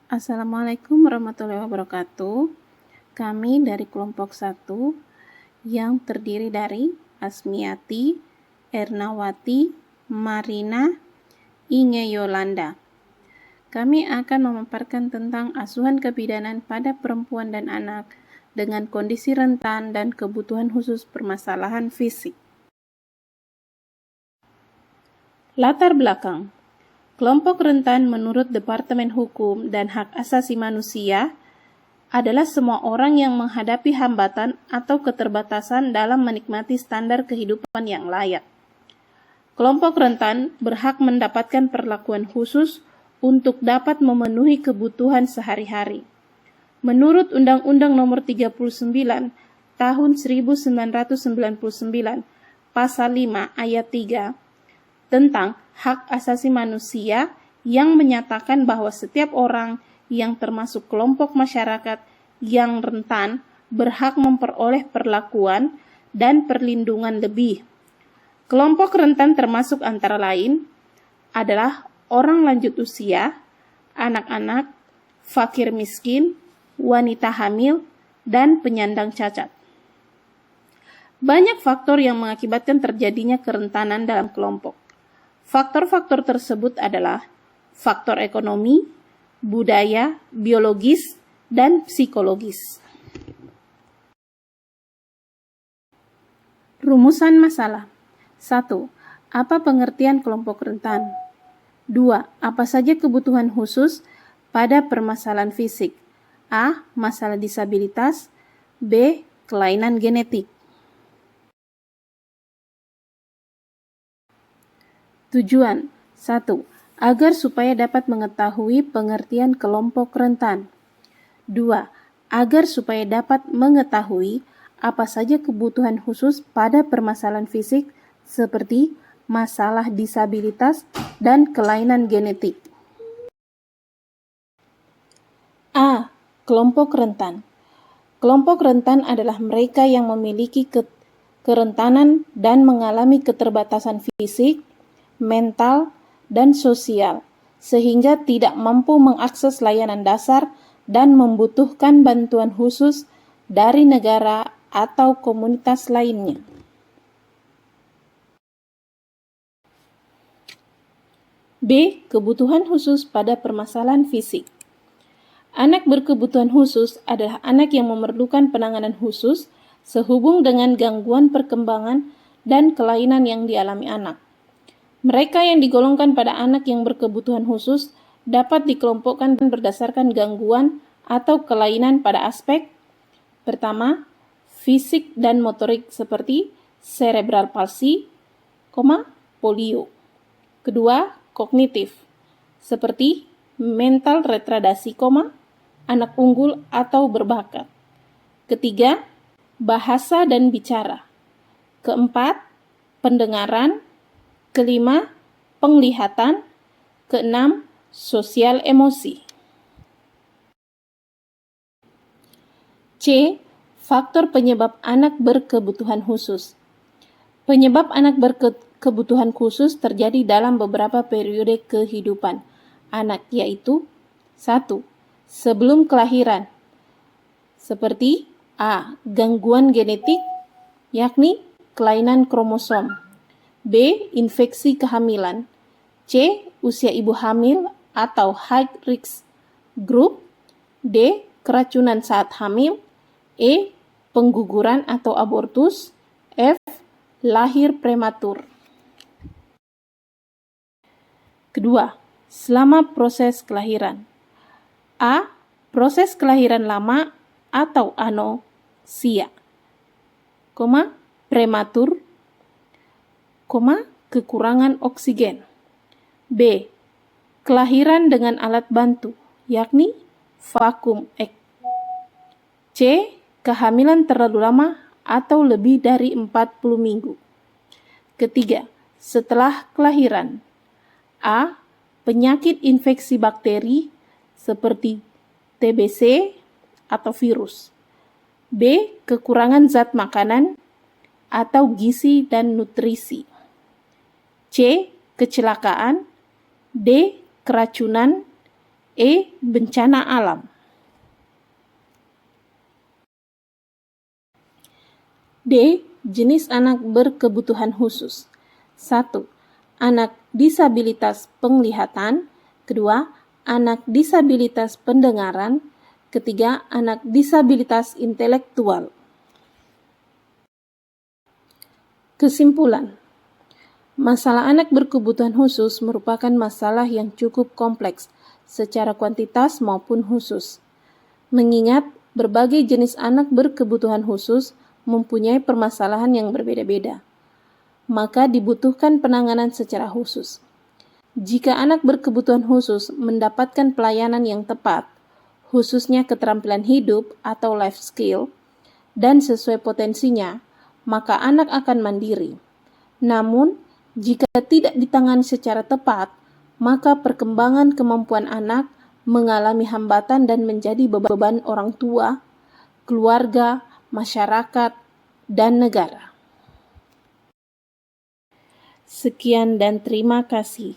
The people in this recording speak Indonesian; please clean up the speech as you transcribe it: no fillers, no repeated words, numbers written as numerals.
Assalamualaikum warahmatullahi wabarakatuh. Kami dari kelompok 1 yang terdiri dari Asmiati, Ernawati, Marina, Inge Yolanda. Kami akan memaparkan tentang asuhan kebidanan pada perempuan dan anak dengan kondisi rentan dan kebutuhan khusus permasalahan fisik. Latar belakang. Kelompok rentan menurut Departemen Hukum dan Hak Asasi Manusia adalah semua orang yang menghadapi hambatan atau keterbatasan dalam menikmati standar kehidupan yang layak. Kelompok rentan berhak mendapatkan perlakuan khusus untuk dapat memenuhi kebutuhan sehari-hari. Menurut Undang-Undang Nomor 39 Tahun 1999, Pasal 5 Ayat 3, tentang hak asasi manusia yang menyatakan bahwa setiap orang yang termasuk kelompok masyarakat yang rentan berhak memperoleh perlakuan dan perlindungan lebih. Kelompok rentan termasuk antara lain adalah orang lanjut usia, anak-anak, fakir miskin, wanita hamil, dan penyandang cacat. Banyak faktor yang mengakibatkan terjadinya kerentanan dalam kelompok. Faktor-faktor tersebut adalah faktor ekonomi, budaya, biologis, dan psikologis. Rumusan masalah. 1. Apa pengertian kelompok rentan? 2. Apa saja kebutuhan khusus pada permasalahan fisik? A. Masalah disabilitas. B. Kelainan genetik. Tujuan. 1. Agar supaya dapat mengetahui pengertian kelompok rentan. 2. Agar supaya dapat mengetahui apa saja kebutuhan khusus pada permasalahan fisik seperti masalah disabilitas dan kelainan genetik. A. Kelompok rentan. Kelompok rentan adalah mereka yang memiliki kerentanan dan mengalami keterbatasan fisik, mental, dan sosial, sehingga tidak mampu mengakses layanan dasar dan membutuhkan bantuan khusus dari negara atau komunitas lainnya. B. Kebutuhan khusus pada permasalahan fisik. Anak berkebutuhan khusus adalah anak yang memerlukan penanganan khusus sehubung dengan gangguan perkembangan dan kelainan yang dialami anak. Mereka yang digolongkan pada anak yang berkebutuhan khusus dapat dikelompokkan berdasarkan gangguan atau kelainan pada aspek pertama, fisik dan motorik seperti cerebral palsy, polio. Kedua, kognitif seperti mental retardasi, anak unggul atau berbakat. Ketiga, bahasa dan bicara. Keempat, pendengaran. Kelima, penglihatan. Keenam, sosial emosi. C. Faktor penyebab anak berkebutuhan khusus. Penyebab anak berkebutuhan khusus terjadi dalam beberapa periode kehidupan anak, yaitu 1. Sebelum kelahiran, seperti A. Gangguan genetik, yakni kelainan kromosom. B. Infeksi kehamilan. C. Usia ibu hamil atau high risk group. D. Keracunan saat hamil. E. Pengguguran atau abortus. F. Lahir prematur. Kedua, selama proses kelahiran. A. Proses kelahiran lama atau anosia, prematur, kekurangan oksigen. B. Kelahiran dengan alat bantu, yakni vakum egg. C. Kehamilan terlalu lama atau lebih dari 40 minggu. Ketiga, setelah kelahiran. A. Penyakit infeksi bakteri seperti TBC atau virus. B. Kekurangan zat makanan atau gizi dan nutrisi. C. Kecelakaan. D. Keracunan. E. Bencana alam. D. Jenis anak berkebutuhan khusus. 1. Anak disabilitas penglihatan. Kedua, anak disabilitas pendengaran. Ketiga, anak disabilitas intelektual. Kesimpulan. Masalah anak berkebutuhan khusus merupakan masalah yang cukup kompleks secara kuantitas maupun khusus. Mengingat berbagai jenis anak berkebutuhan khusus mempunyai permasalahan yang berbeda-beda, maka dibutuhkan penanganan secara khusus. Jika anak berkebutuhan khusus mendapatkan pelayanan yang tepat, khususnya keterampilan hidup atau life skill, dan sesuai potensinya, maka anak akan mandiri. Namun, jika tidak ditangani secara tepat, maka perkembangan kemampuan anak mengalami hambatan dan menjadi beban orang tua, keluarga, masyarakat, dan negara. Sekian dan terima kasih.